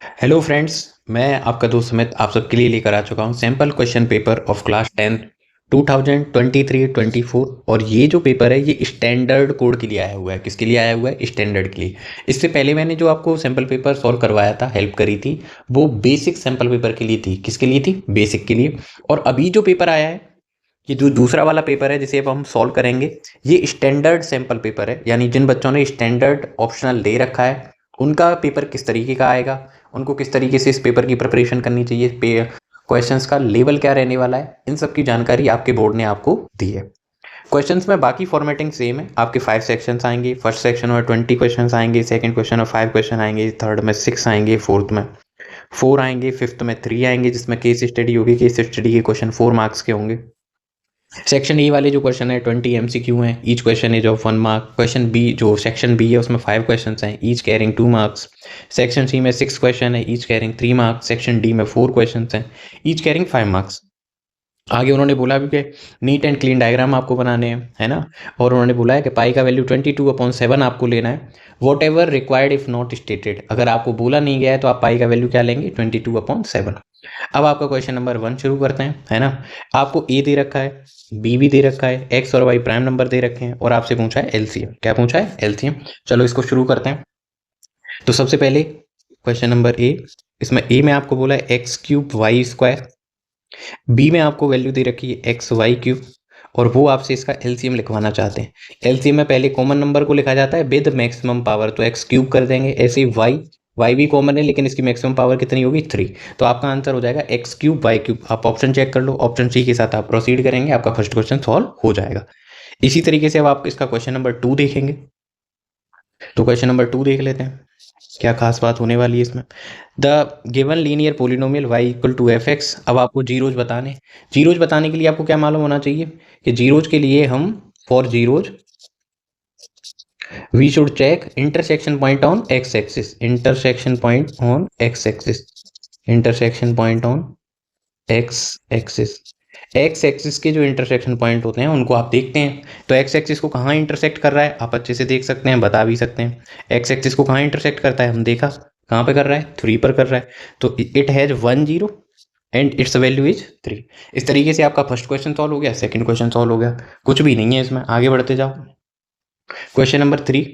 Hello friends, मैं आपका दोस्त समित आप सबके लिए लेकर आ चुका हूँ sample question paper of class 10 2023-24। और ये जो पेपर है ये स्टैंडर्ड कोड के लिए आया हुआ है। किसके लिए आया हुआ है? स्टैंडर्ड के लिए। इससे पहले मैंने जो आपको सैम्पल पेपर सॉल्व करवाया था, हेल्प करी थी, वो बेसिक सैम्पल पेपर के लिए थी। किसके लिए थी? बेसिक के लिए। और अभी जो पेपर आया है, ये जो दूसरा वाला पेपर है जिसे अब हम सॉल्व करेंगे, ये स्टैंडर्ड सैम्पल पेपर है। यानी जिन बच्चों ने स्टैंडर्ड ऑप्शनल ले रखा है उनका पेपर किस तरीके का आएगा, उनको किस तरीके से इस पेपर की प्रिपरेशन करनी चाहिए, क्वेश्चंस का लेवल क्या रहने वाला है, इन सब की जानकारी आपके बोर्ड ने आपको दी है। क्वेश्चंस में बाकी फॉर्मेटिंग सेम है। आपके 5 सेक्शंस आएंगे। फर्स्ट सेक्शन में 20 क्वेश्चंस आएंगे, सेकंड क्वेश्चन में 5 क्वेश्चन आएंगे, थर्ड में 6 आएंगे, फोर्थ में 4 आएंगे, फिफ्थ में 3 आएंगे, जिसमें केस स्टडी होगी। केस स्टडी के क्वेश्चन 4 मार्क्स के होंगे। सेक्शन ए वाले जो क्वेश्चन है 20 एमसीक्यू हैं, each question is of 1 mark. Question B जो सेक्शन बी है उसमें 5 क्वेश्चन हैं, each carrying 2 marks. Section C में 6 क्वेश्चन है, each carrying 3 marks. Section D में 4 क्वेश्चन हैं, ईच कैरिंग 5 मार्क्स। आगे उन्होंने बोला भी कि नीट एंड क्लीन डायग्राम आपको बनाने हैं, है ना। और उन्होंने बोला है कि पाई का वैल्यू 22/7 आपको लेना है। What ever required if not stated, अगर आपको बोला नहीं गया है तो आप पाई का वैल्यू क्या लेंगे? 22/7। अब आपका क्वेश्चन नंबर 1 शुरू करते हैं, है ना। आपको ए दे रखा है, बी भी दे रखा है, एक्स और वाई प्राइम नंबर दे रखे हैं, और आपसे पूछा है एलसीएम। क्या पूछा है? एलसीएम। चलो इसको शुरू करते हैं। तो सबसे पहले क्वेश्चन नंबर ए, इसमें ए में आपको बोला है x³ y², बी में आपको वैल्यू दे रखी है xy³, और वो आपसे इसका एलसीएम लिखवाना चाहते हैं। एलसीएम में पहले कॉमन नंबर को लिखा जाता है विद मैक्सिमम पावर, तो x³ कर देंगे। ऐसे ही y भी कॉमन है लेकिन इसकी मैक्सिमम पावर कितनी होगी? 3। तो आपका आंसर हो जाएगा x³ y³। आप ऑप्शन चेक कर लो, ऑप्शन सी के साथ आप प्रोसीड करेंगे, आपका फर्स्ट क्वेश्चन सॉल्व हो जाएगा। इसी तरीके से अब आप इसका क्वेश्चन नंबर 2 देखेंगे। तो क्वेश्चन नंबर 2 देख लेते हैं, क्या खास बात होने वाली है इसमें। The given linear polynomial y=f(x). अब आपको जीरोज बताने। जीरोज बताने के लिए आपको क्या मालूम होना चाहिए कि जीरोज के लिए हम for zeros we should check intersection point on x axis. Intersection point on x axis. Intersection point on x axis. X axis के जो इंटरसेक्शन पॉइंट होते हैं उनको आप देखते हैं। तो एक्स एक्सिस को कहाँ इंटरसेक्ट कर रहा है आप अच्छे से देख सकते हैं, बता भी सकते हैं। एक्स एक्सिस को कहाँ इंटरसेक्ट करता है हम देखा, कहाँ पे कर रहा है? 3 पर कर रहा है। तो it has 1 0 and it's value is 3। इस तरीके से आपका फर्स्ट क्वेश्चन सॉल्व हो गया, सेकंड क्वेश्चन सॉल्व हो गया। कुछ भी नहीं है इसमें, आगे बढ़ते जाओ। Question number 3।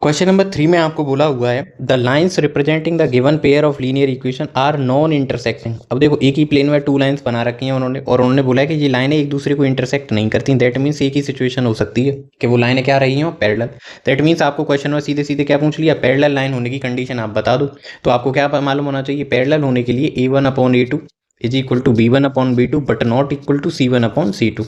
क्वेश्चन नंबर 3 में आपको बोला हुआ है the lines representing the given pair of linear equation are non intersecting. अब देखो एक ही प्लेन में 2 लाइन्स बना रखी हैं उन्होंने, और उन्होंने बोला है कि ये लाइनें एक दूसरे को इंटरसेक्ट नहीं करती। दैट मीन्स एक ही सिचुएशन हो सकती है कि वो लाइनें क्या रही हैं? पैरेलल। दैट मीन्स आपको क्वेश्चन में सीधे सीधे क्या पूछ लिया? पैरेलल लाइन होने की कंडीशन आप बता दो। तो आपको क्या मालूम होना चाहिए? पैरेलल होने के लिए a1/a2 is equal to b1/b2 but not equal to c1/c2।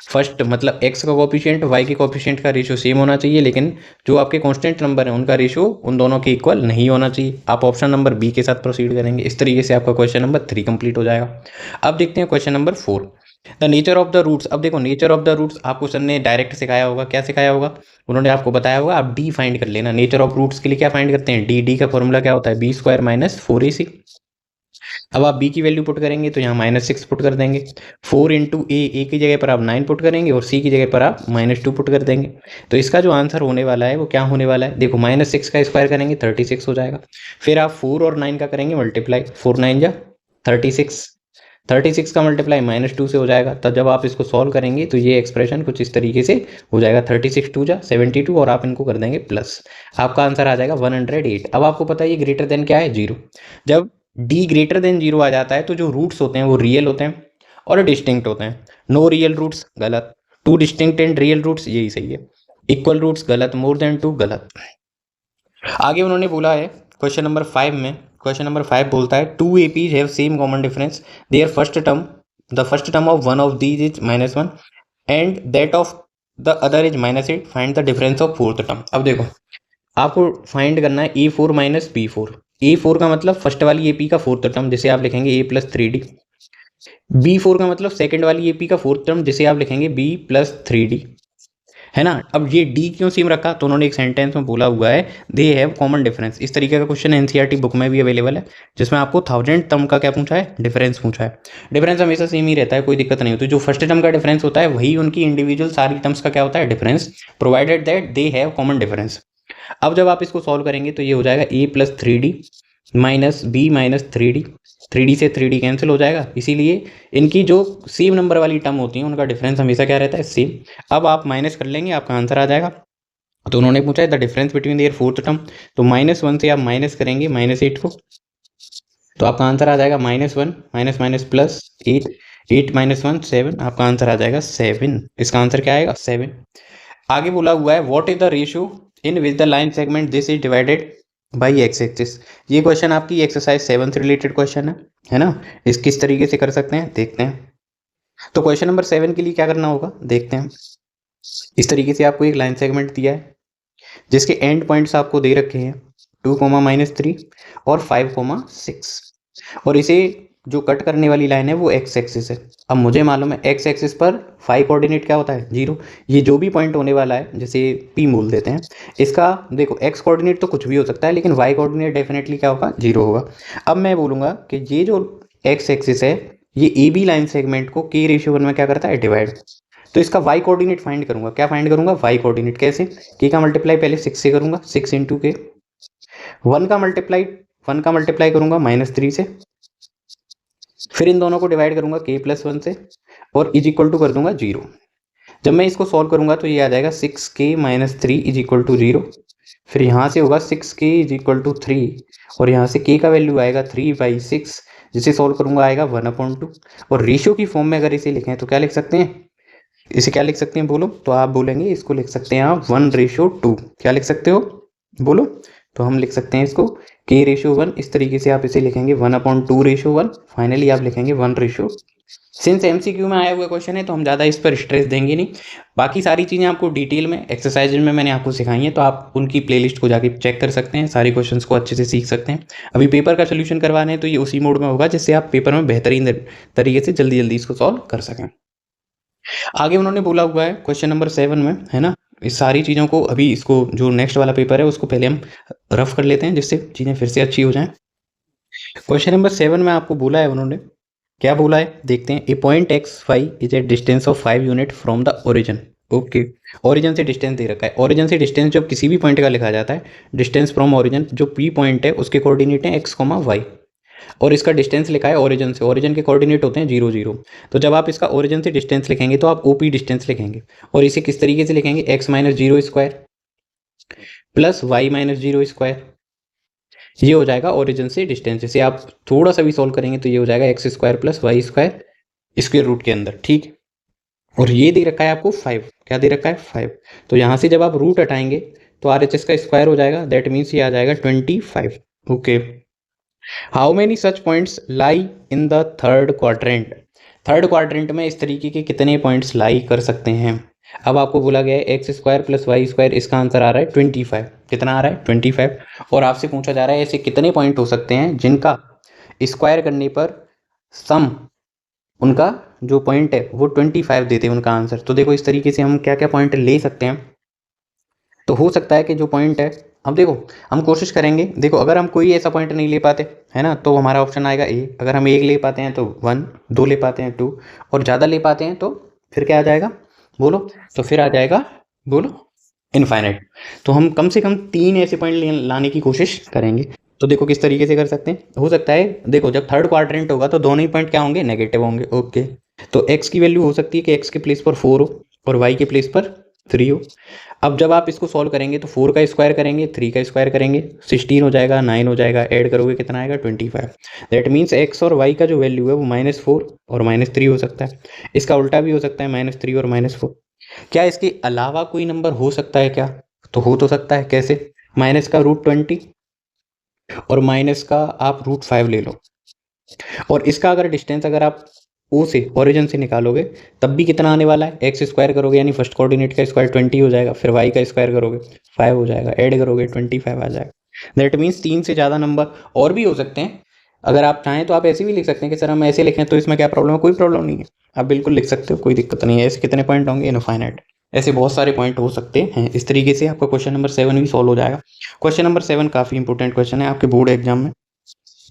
First मतलब x का कोफिशिएंट y के कोफिशिएंट का रेशियो सेम होना चाहिए, लेकिन जो आपके कांस्टेंट नंबर है उनका रेशियो उन दोनों के इक्वल नहीं होना चाहिए। आप ऑप्शन नंबर बी के साथ प्रोसीड करेंगे। इस तरीके से आपका क्वेश्चन नंबर 3 कंप्लीट हो जाएगा। अब देखते हैं question number 4, the nature of the roots. अब देखो नेचर ऑफ द रूट्स आपको सर ने डायरेक्ट सिखाया होगा। क्या सिखाया होगा? उन्होंने आपको बताया होगा आप डी फाइंड कर लेना। नेचर ऑफ रूट्स के लिए क्या फाइंड करते हैं? डी का फॉर्मूला क्या होता है? b² - 4ac। अब आप b की वैल्यू पुट करेंगे तो यहाँ -6 पुट कर देंगे। 4 इंटू ए की जगह पर आप 9 पुट करेंगे और c की जगह पर आप -2 पुट कर देंगे। तो इसका जो आंसर होने वाला है वो क्या होने वाला है? देखो -6 का स्क्वायर करेंगे 36 हो जाएगा। फिर आप 4 और 9 का करेंगे मल्टीप्लाई, 4 9 जा 36। 36 का मल्टीप्लाई -2 से हो जाएगा। तब जब आप इसको सॉल्व करेंगे तो ये एक्सप्रेशन कुछ इस तरीके से हो जाएगा। 36 2 जा 72 और आप इनको कर देंगे प्लस। आपका आंसर आ जाएगा 108। अब आपको पता है ये ग्रेटर देन क्या है? 0। जब d ग्रेटर देन 0 आ जाता है तो जो रूट्स होते हैं वो रियल होते हैं और डिस्टिंक्ट होते हैं। नो रियल रूट्स गलत, 2 डिस्टिंक्ट एंड रियल रूट्स यही सही है। इक्वल रूट्स गलत, मोर देन 2 गलत। आगे उन्होंने बोला है क्वेश्चन नंबर 5 में, क्वेश्चन नंबर 5 बोलता है 2 APs have same common difference, there the first term of one of these is -1 and that of the other is -8, find the difference of fourth term. अब देखो आपको फाइंड करना है A4 - B4। A4 का मतलब first वाली AP का fourth term जिसे आप लिखेंगे a + 3d। B4 का मतलब सेकंड वाली एपी का फोर्थ टर्म जिसे आप लिखेंगे b + 3d, है ना। अब ये d क्यों सेम रखा? तो उन्होंने एक सेंटेंस में बोला हुआ है दे हैव कॉमन डिफरेंस। इस तरीके का क्वेश्चन एनसीईआरटी बुक में भी अवेलेबल है जिसमें आपको 1000 टर्म का क्या पूछा है? डिफरेंस पूछा है। डिफरेंस हमेशा सेम ही रहता है, कोई दिक्कत नहीं होती। जो फर्स्ट टर्म का डिफरेंस होता है वही उनकी इंडिविजुअल सारी टर्म्स का क्या होता है? Difference, provided that they have common difference. अब जब आप इसको सॉल्व करेंगे तो ये हो जाएगा a + 3d minus B minus 3D, 3D से 3D कैंसिल हो जाएगा, इसीलिए इनकी जो सेम नंबर वाली टर्म होती है उनका डिफरेंस हमेशा क्या रहता है, सेम। अब आप माइनस कर लेंगे, आपका आंसर आ जाएगा। तो उन्होंने पूछा है the difference between their fourth term, तो -1 से आप माइनस करेंगे -8 को, तो आपका आंसर आ जाएगा -1 माइनस माइनस प्लस 8, 8 माइनस 1 7, आपका आंसर आ जाएगा 7। इसका आंसर क्या आएगा, 7। आगे बोला हुआ है what is the ratio in which the line segment this is divided by x axis. ये क्वेश्चन आपकी एक्सरसाइज 7 से रिलेटेड क्वेश्चन है ना। इस किस तरीके से कर सकते हैं देखते हैं। तो क्वेश्चन नंबर 7 के लिए क्या करना होगा देखते हैं। इस तरीके से आपको एक लाइन सेगमेंट दिया है जिसके एंड पॉइंट्स आपको दे रखे हैं 2, -3 और 5, 6, और इसे जो कट करने वाली लाइन है वो एक्स एक्सिस है। अब मुझे मालूम है एक्स एक्सिस पर फाई कोऑर्डिनेट क्या होता है, 0। ये जो भी पॉइंट होने वाला है जैसे पी बोल देते हैं, इसका देखो एक्स कोऑर्डिनेट तो कुछ भी हो सकता है लेकिन वाई कोऑर्डिनेट डेफिनेटली क्या होगा, 0 होगा। अब मैं बोलूँगा कि ये जो एक्स एक्सिस है ये ए बी लाइन सेगमेंट को K/1 में क्या करता है, डिवाइड। तो इसका वाई कोऑर्डिनेट फाइंड करूंगा, क्या फाइंड करूंगा, वाई कोऑर्डिनेट। कैसे, के का मल्टीप्लाई पहले 6 से करूंगा, 6 इंटू के। 1 का मल्टीप्लाई करूंगा -3 से, फिर इन दोनों को डिवाइड करूंगा k+1 से और इज इक्वल टू कर दूंगा 0। जब मैं इसको सॉल्व करूंगा तो ये आ जाएगा 6k - 3 इज इक्वल टू 0। फिर यहाँ से होगा 6k इज इक्वल टू 3 और यहाँ से k का वैल्यू आएगा 3/6, जिसे सॉल्व करूंगा आएगा 1/2। और रेशियो की फॉर्म में अगर इसे लिखें तो क्या लिख सकते हैं, इसे क्या लिख सकते हैं बोलो, तो आप बोलेंगे इसको लिख सकते हैं आप 1/2। क्या लिख सकते हो बोलो, तो हम लिख सकते हैं इसको K/1। इस तरीके से आप इसे लिखेंगे 1/2/1। फाइनली आप लिखेंगे 1/। सिंस MCQ में आया हुआ क्वेश्चन है तो हम ज़्यादा इस पर स्ट्रेस देंगे नहीं। बाकी सारी चीज़ें आपको डिटेल में एक्सरसाइज में मैंने आपको सिखाई हैं, तो आप उनकी प्लेलिस्ट को जाके चेक कर सकते हैं, सारे क्वेश्चंस को अच्छे से सीख सकते हैं। अभी पेपर का सोल्यूशन करवाना है तो ये उसी मोड में होगा जिससे आप पेपर में बेहतरीन तरीके से जल्दी जल्दी इसको सॉल्व कर सकें। आगे उन्होंने बोला हुआ है क्वेश्चन नंबर 7 में, है ना, इस सारी चीज़ों को अभी इसको जो नेक्स्ट वाला पेपर है उसको पहले हम रफ कर लेते हैं जिससे चीज़ें फिर से अच्छी हो जाएं। क्वेश्चन नंबर 7 में आपको बोला है उन्होंने, क्या बोला है देखते हैं। A point x5 is a distance of 5 unit from the origin. Okay, origin से डिस्टेंस दे रखा है। ओरिजिन से डिस्टेंस जब किसी भी पॉइंट का लिखा जाता है, डिस्टेंस फ्रॉम ओरिजिन, जो पी पॉइंट है उसके कोऑर्डिनेट है x, y, और इसका डिस्टेंस लिखा है ओरिजिन से। ओरिजिन के कोऑर्डिनेट होते हैं 0, 0। तो जब आप इसका ओरिजिन से डिस्टेंस लिखेंगे तो आप ओपी डिस्टेंस लिखेंगे, और इसे किस तरीके से लिखेंगे, x - 0 square plus y - 0 square. ये हो जाएगा ओरिजिन से डिस्टेंस। जैसे आप थोड़ा सा भी सॉल्व करेंगे तो ये हो जाएगा x square plus y square square root के अंदर, ठीक। और ये दे रखा है आपको 5, क्या दे रखा है 5। तो यहाँ से जब आप रूट हटाएंगे तो RHS का स्क्वायर हो जाएगा, दैट मीन्स ये आ जाएगा 25। Okay, how many such points lie in the third quadrant. Third quadrant में इस तरीके के कितने पॉइंट्स लाई कर सकते हैं। अब आपको बोला गया है x square plus y square, इसका आंसर आ रहा है 25। कितना आ रहा है 25। और आपसे पूछा जा रहा है ऐसे कितने पॉइंट हो सकते हैं जिनका स्क्वायर करने पर सम उनका जो पॉइंट है वो 25 देते हैं उनका आंसर। तो देखो इस तरीके से हम क्या क्या पॉइंट ले सकते हैं। तो हो सकता है कि जो पॉइंट है, अब देखो हम कोशिश करेंगे, देखो अगर हम कोई ऐसा पॉइंट नहीं ले पाते है ना तो हमारा ऑप्शन आएगा ए। अगर हम एक ले पाते हैं तो 1, 2 ले पाते हैं 2, और ज़्यादा ले पाते हैं तो फिर क्या आ जाएगा बोलो, तो फिर आ जाएगा बोलो इनफाइनाइट। तो हम कम से कम 3 ऐसे पॉइंट लाने की कोशिश करेंगे। तो देखो किस तरीके से कर सकते हैं। हो सकता है देखो जब थर्ड क्वाड्रेंट होगा तो दोनों ही पॉइंट क्या होंगे, नेगेटिव होंगे। ओके, तो एक्स की वैल्यू हो सकती है कि एक्स के प्लेस पर 4 हो और वाई के प्लेस पर 3 हो। अब जब आप इसको सॉल्व करेंगे तो 4 का स्क्वायर करेंगे, 3 का स्क्वायर करेंगे, 16 हो जाएगा, 9 हो जाएगा, ऐड करोगे कितना आएगा 25। दैट मीन्स एक्स और वाई का जो वैल्यू है वो -4 और -3 हो सकता है। इसका उल्टा भी हो सकता है, -3 और -4। क्या इसके अलावा कोई नंबर हो सकता है क्या, तो हो तो सकता है। कैसे, माइनस का √20 और माइनस का आप √5 ले लो, और इसका अगर डिस्टेंस अगर आप ओ से ओरिजिन से निकालोगे तब भी कितना आने वाला है, एक्स स्क्वायर करोगे यानी फर्स्ट कोऑर्डिनेट का स्क्वायर 20 हो जाएगा, फिर वाई का स्क्वायर करोगे 5 हो जाएगा, ऐड करोगे 25 आ जाएगा। दैट मीन्स 3 से ज़्यादा नंबर और भी हो सकते हैं। अगर आप चाहें तो आप ऐसे भी लिख सकते हैं कि सर हम ऐसे लिखें तो इसमें क्या प्रॉब्लम है, कोई प्रॉब्लम नहीं है, आप बिल्कुल लिख सकते हो, कोई दिक्कत नहीं है। ऐसे कितने पॉइंट होंगे, इनफाइनाइट। ऐसे बहुत सारे पॉइंट हो सकते हैं। इस तरीके से आपका क्वेश्चन नंबर 7 भी सॉल्व हो जाएगा। क्वेश्चन नंबर 7 काफ़ी इंपॉर्टेंट क्वेश्चन है आपके बोर्ड एग्जाम में।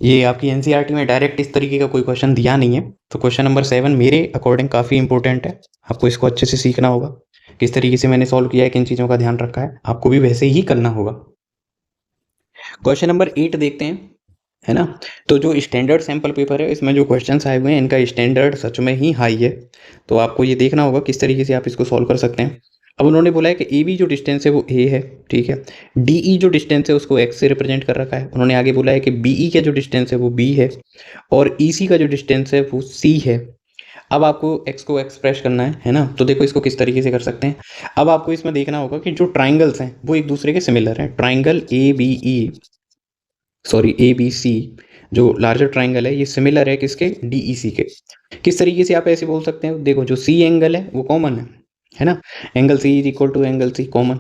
ये आपकी एनसीईआरटी में डायरेक्ट इस तरीके का कोई क्वेश्चन दिया नहीं है, तो क्वेश्चन नंबर 7 मेरे अकॉर्डिंग काफ़ी इंपॉर्टेंट है। आपको इसको अच्छे से सीखना होगा, किस तरीके से मैंने सॉल्व किया है, किन चीज़ों का ध्यान रखा है, आपको भी वैसे ही करना होगा। क्वेश्चन नंबर 8 देखते हैं। है ना। तो जो स्टैंडर्ड सैम्पल पेपर है इसमें जो क्वेश्चंस आए हुए हैं इनका स्टैंडर्ड सच में ही हाई है, तो आपको ये देखना होगा किस तरीके से आप इसको सॉल्व कर सकते हैं। अब उन्होंने बोला है कि ए बी जो डिस्टेंस है वो ए है, ठीक है। डी ई जो डिस्टेंस है उसको एक्स से रिप्रेजेंट कर रखा है। उन्होंने आगे बोला है कि बी ई का जो डिस्टेंस है वो बी है और ई सी का जो डिस्टेंस है वो सी है। अब आपको एक्स को एक्सप्रेस करना है ना। तो देखो इसको किस तरीके से कर सकते हैं। अब आपको इसमें देखना होगा कि जो ट्राइंगल्स हैं वो एक दूसरे के सिमिलर हैं। Triangle A B E, sorry A B C, जो लार्जर ट्राइंगल है ये सिमिलर है किसके, डी ई सी के। किस तरीके से आप ऐसे बोल सकते हैं, देखो जो सी एंगल है वो कॉमन है ना। Angle C is equal to angle C common.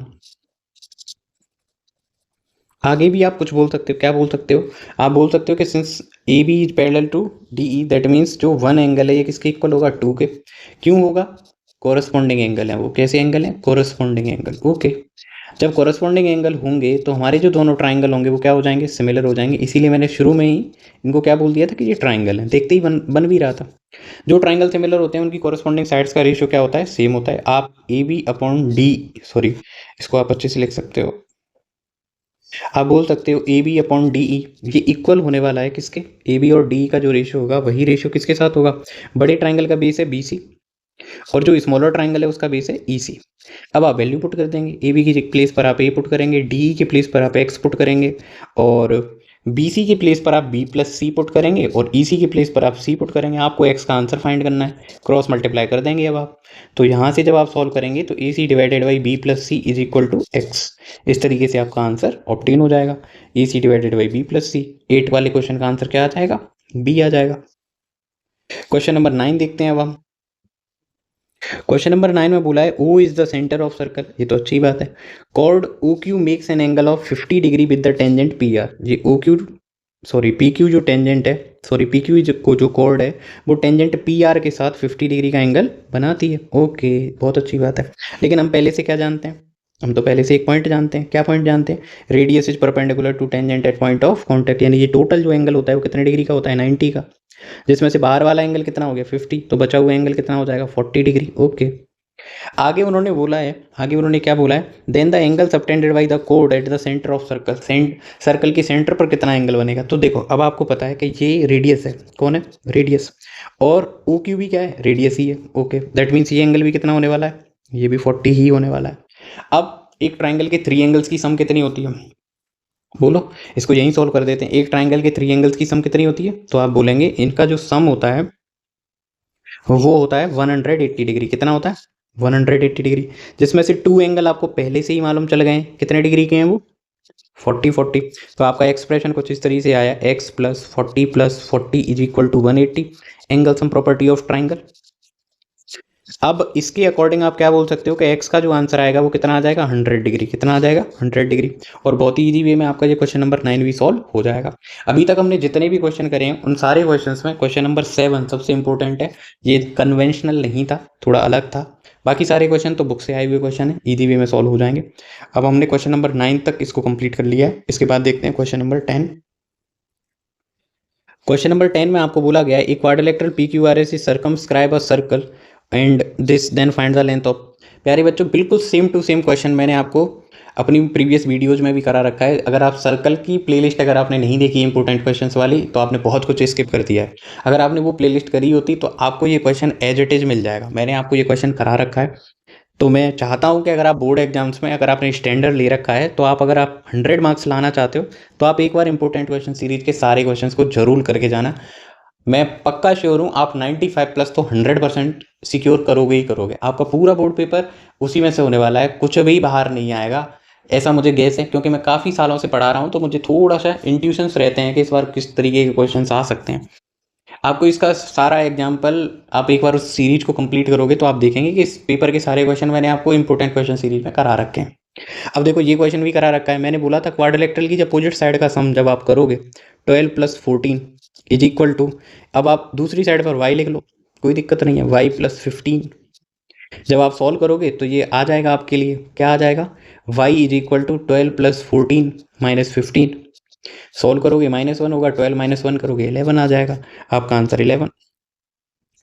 आगे भी आप कुछ बोल सकते हो, क्या बोल सकते हो, आप बोल सकते हो कि since A B is parallel to D E that means जो वन एंगल है ये किसके इक्वल होगा, टू के। क्यों होगा, कोरस्पॉन्डिंग एंगल है वो। कैसे एंगल है, कोरस्पॉन्डिंग एंगल, ओके। जब कोरस्पॉन्डिंग एंगल होंगे तो हमारे जो दोनों ट्राइंगल होंगे वो क्या हो जाएंगे, सिमिलर हो जाएंगे। इसीलिए मैंने शुरू में ही इनको क्या बोल दिया था कि ये ट्राइंगल है, देखते ही बन भी रहा था। जो ट्राइंगल सिमिलर होते हैं उनकी कोरस्पॉन्डिंग साइड्स का रेशियो क्या होता है, सेम होता है। आप A B upon D, sorry इसको आप अच्छे से लिख सकते हो, आप बोल सकते हो A B upon D E, ये इक्वल होने वाला है किसके, ए बी और डी का जो रेशियो होगा वही रेशियो किसके साथ होगा, बड़े ट्राइंगल का बेस है बी सी और जो स्मॉलर ट्राइंगल है उसका बेस है ई सी। अब आप वैल्यू पुट कर देंगे, ए बी की प्लेस पर आप ए पुट करेंगे, डी की प्लेस पर आप एक्स पुट करेंगे और बी सी की प्लेस पर आप बी प्लस सी पुट करेंगे और ई सी की प्लेस पर आप सी पुट करेंगे। आपको एक्स का आंसर फाइंड करना है, क्रॉस मल्टीप्लाई कर देंगे अब आप। तो यहाँ से जब आप सॉल्व करेंगे तो A C divided by B plus C is equal to x, इस तरीके से आपका आंसर ऑब्टेन हो जाएगा। A C divided by B plus C, 8 वाले क्वेश्चन का आंसर क्या आ जाएगा, बी आ जाएगा। क्वेश्चन नंबर 9 देखते हैं अब हम। क्वेश्चन नंबर 9 में बोला है O is the centre of circle, ये तो अच्छी बात है। Chord OQ makes an angle of 50 degree with the tangent PR। ये OQ, सॉरी PQ जो टेंजेंट है, सॉरी PQ को जो कॉर्ड है वो टेंजेंट PR के साथ 50 डिग्री का एंगल बनाती है। ओके, बहुत अच्छी बात है। लेकिन हम पहले से क्या जानते हैं, हम तो पहले से एक पॉइंट जानते हैं। क्या पॉइंट जानते हैं, radius is perpendicular to tangent at point of contact. यानी ये टोटल जो एंगल होता है वो कितने डिग्री का होता है, 90 का, जिसमें से बाहर वाला एंगल कितना हो गया 50, तो बचा हुआ एंगल कितना हो जाएगा 40 डिग्री। ओके, आगे उन्होंने बोला है, आगे उन्होंने क्या बोला है, then the angle subtended by the कोड at the centre of circle, circle के सेंटर पर कितना एंगल बनेगा। तो देखो अब आपको पता है कि ये रेडियस है, कौन है, रेडियस, और ओ क्यू भी क्या है, रेडियस ही है। ओके, दैट मीन्स ये एंगल भी कितना होने वाला है, ये भी 40 ही होने वाला है। अब एक ट्राइंगल के 3 एंगल्स की सम कितनी होती है, बोलो, इसको यहीं सॉल्व कर देते हैं। एक ट्राइंगल के 3 एंगल्स की सम कितनी होती है, तो आप बोलेंगे इनका जो सम होता है वो होता है 180 डिग्री। कितना होता है, 180 डिग्री, जिसमें से 2 एंगल आपको पहले से ही मालूम चल गए हैं कितने डिग्री के हैं वो, 40। तो आपका एक्सप्रेशन कुछ इस तरीके से आया, x plus 40 is equal to 180, angle sum property of triangle. अब इसके अकॉर्डिंग आप क्या बोल सकते हो कि x का जो आंसर आएगा वो कितना आ जाएगा, 100 डिग्री। कितना आ जाएगा, 100 डिग्री। और बहुत ही ईजी वे में आपका ये क्वेश्चन नंबर 9 भी सॉल्व हो जाएगा। अभी तक हमने जितने भी क्वेश्चन करे हैं उन सारे क्वेश्चंस में क्वेश्चन नंबर 7 सबसे इंपॉर्टेंट है। ये कन्वेंशनल नहीं था, थोड़ा अलग था। बाकी सारे क्वेश्चन तो बुक से आए हुए क्वेश्चन है, ईजी वे में सॉल्व हो जाएंगे। अब हमने क्वेश्चन नंबर 9 तक इसको कंप्लीट कर लिया है। इसके बाद देखते हैं क्वेश्चन नंबर 10। क्वेश्चन नंबर 10 में आपको बोला गया है quadrilateral PQRS is circumscribe a circle and this then find the length of. प्यारे बच्चों, बिल्कुल सेम टू सेम क्वेश्चन मैंने आपको अपनी प्रीवियस वीडियोज में भी करा रखा है। अगर आप सर्कल की प्लेलिस्ट अगर आपने नहीं देखी इंपॉर्टेंट क्वेश्चंस वाली तो आपने बहुत कुछ स्किप कर दिया है। अगर आपने वो प्लेलिस्ट करी होती तो आपको ये क्वेश्चन एज इट इज मिल जाएगा। मैंने आपको ये क्वेश्चन करा रखा है। तो मैं चाहता हूं कि अगर आप बोर्ड एग्जाम्स में अगर आपने स्टैंडर्ड ले रखा है तो आप अगर आप 100 मार्क्स लाना चाहते हो तो आप एक बार इंपॉर्टेंट क्वेश्चन सीरीज के सारे क्वेश्चंस को जरूर करके जाना। मैं पक्का श्योर हूँ आप 95 प्लस तो 100% सिक्योर करोगे ही करोगे। आपका पूरा बोर्ड पेपर उसी में से होने वाला है, कुछ भी बाहर नहीं आएगा, ऐसा मुझे गेस है। क्योंकि मैं काफ़ी सालों से पढ़ा रहा हूँ तो मुझे थोड़ा सा इंट्यूशंस रहते हैं कि इस बार किस तरीके के क्वेश्चन आ सकते हैं। आपको इसका सारा एग्जाम्पल आप एक बार उस सीरीज को कंप्लीट करोगे तो आप देखेंगे कि इस पेपर के सारे क्वेश्चन मैंने आपको इंपॉर्टेंट क्वेश्चन सीरीज में करा रखे हैं। अब देखो ये क्वेश्चन भी करा रखा है। मैंने बोला था क्वाड्रिलेटरल की अपोजिट साइड का सम जब आप करोगे 12 प्लस 14 इज इक्वल टू, अब आप दूसरी साइड पर y लिख लो, कोई दिक्कत नहीं है, y प्लस 15। जब आप सॉल्व करोगे तो ये आ जाएगा आपके लिए, क्या आ जाएगा, y is equal to 12 plus 14 minus 15। Solve करोगे -1 होगा, 12 माइनस 1 करोगे 11 आ जाएगा, आपका आंसर 11।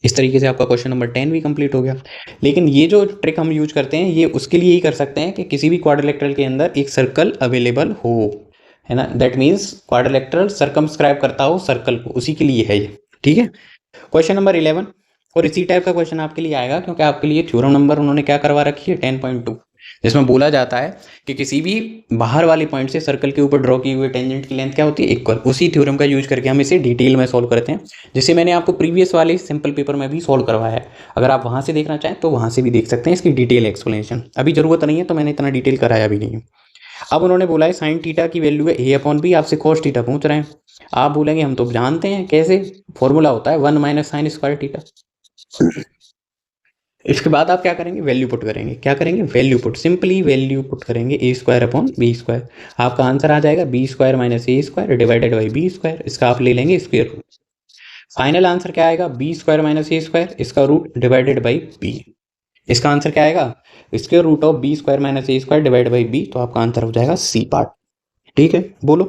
इस तरीके से आपका क्वेश्चन नंबर 10 भी कंप्लीट हो गया। लेकिन ये जो ट्रिक हम यूज करते हैं ये उसके लिए ही कर सकते हैं कि किसी भी क्वाड्रिलेटरल के अंदर एक सर्कल अवेलेबल हो। है ना, दैट मीन्स क्वाड्रिलेटरल सर्कमस्क्राइब करता हो सर्कल को, उसी के लिए है ये, ठीक है। क्वेश्चन नंबर 11 और इसी टाइप का क्वेश्चन आपके लिए आएगा, क्योंकि आपके लिए थ्योरम नंबर उन्होंने क्या करवा रखी है 10.2, जिसमें बोला जाता है कि किसी भी बाहर वाले पॉइंट से सर्कल के ऊपर ड्रॉ की हुई टेंजेंट की लेंथ क्या होती है, इक्वल। उसी थ्योरम का यूज करके हम इसे डिटेल में सॉल्व करते हैं, जिसे मैंने आपको प्रीवियस वाले सिंपल पेपर में भी सॉल्व करवाया है। अगर आप वहां से देखना चाहें तो वहां से भी देख सकते हैं इसकी डिटेल एक्सप्लेनेशन। अभी जरूरत नहीं है तो मैंने इतना डिटेल कराया भी नहीं है। अब उन्होंने बोला है साइन थीटा की वैल्यू है a/b, आपसे कॉस थीटा पूछ रहे हैं। आप बोलेंगे हम तो जानते हैं कैसे, फॉर्मूला होता है 1 माइनस साइन स्क्वायर थीटा। इसके बाद आप क्या करेंगे, वैल्यू पुट करेंगे। क्या करेंगे, value put, simply value put करेंगे a² b²। आपका आंसर आ जाएगा b² minus a² divided by b²। इसका आप ले लेंगे स्क्वायर रूट। फाइनल आंसर क्या आएगा, b² माइनस a², इसका रूट डिवाइडेड बाई b। इसका आंसर क्या आएगा, square root of b² minus a² divide by b। तो आपका आंसर हो जाएगा सी पार्ट। ठीक है, बोलो।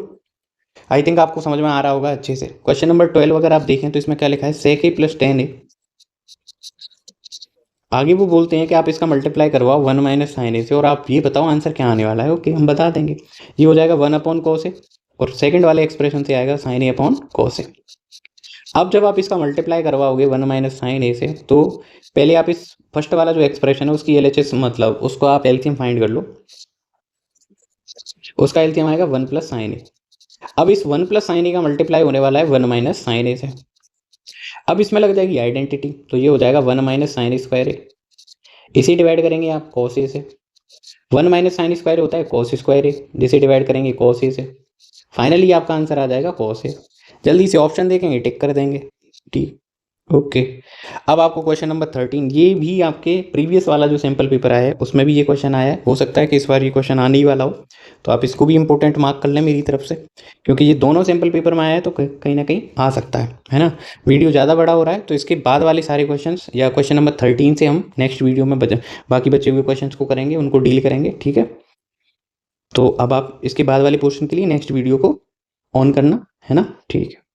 आई थिंक आपको समझ में आ रहा होगा अच्छे से। क्वेश्चन नंबर 12 अगर आप देखें तो इसमें क्या लिखा है, sec a plus tan a। आगे वो बोलते हैं कि आप इसका मल्टीप्लाई करवाओ 1 माइनस साइन ए से, और आप ये बताओ आंसर क्या आने वाला है। ओके, हम बता देंगे। ये हो जाएगा 1/cos ए, और सेकंड वाले एक्सप्रेशन से आएगा sin a/cos ए। अब जब आप इसका मल्टीप्लाई करवाओगे 1 माइनस साइन ए से, तो पहले आप इस फर्स्ट वाला जो एक्सप्रेशन है उसकी LHS, मतलब उसको आप एलसीएम फाइंड कर लो। उसका एलसीएम आएगा 1 प्लस साइन ए। अब इस 1 प्लस साइन ए का मल्टीप्लाई होने वाला है 1 माइनस साइन ए से। अब इसमें लग जाएगी आइडेंटिटी, तो ये हो जाएगा 1 माइनस साइन स्क्वायर ए। इसे डिवाइड करेंगे आप कॉस ए से। 1 माइनस साइन स्क्वायर होता है कॉस स्क्वायर ए, जिसे डिवाइड करेंगे कॉस ए से। फाइनली आपका आंसर आ जाएगा कॉस ए। जल्दी से ऑप्शन देखेंगे, टिक कर देंगे। ठीक, ओके। अब आपको क्वेश्चन नंबर 13, ये भी आपके प्रीवियस वाला जो सैम्पल पेपर आया है उसमें भी ये क्वेश्चन आया है। हो सकता है कि इस बार ये क्वेश्चन आने ही वाला हो, तो आप इसको भी इंपॉर्टेंट मार्क कर लें मेरी तरफ से, क्योंकि ये दोनों सैम्पल पेपर में आया है तो कहीं ना कहीं आ सकता है ना। वीडियो ज़्यादा बड़ा हो रहा है तो इसके बाद वाले सारे क्वेश्चन या क्वेश्चन नंबर 13 से हम नेक्स्ट वीडियो में बाकी बचे हुए क्वेश्चन को करेंगे, उनको डील करेंगे। ठीक है, तो अब आप इसके बाद वाले पोर्शन के लिए नेक्स्ट वीडियो को ऑन करना है ना। ठीक है।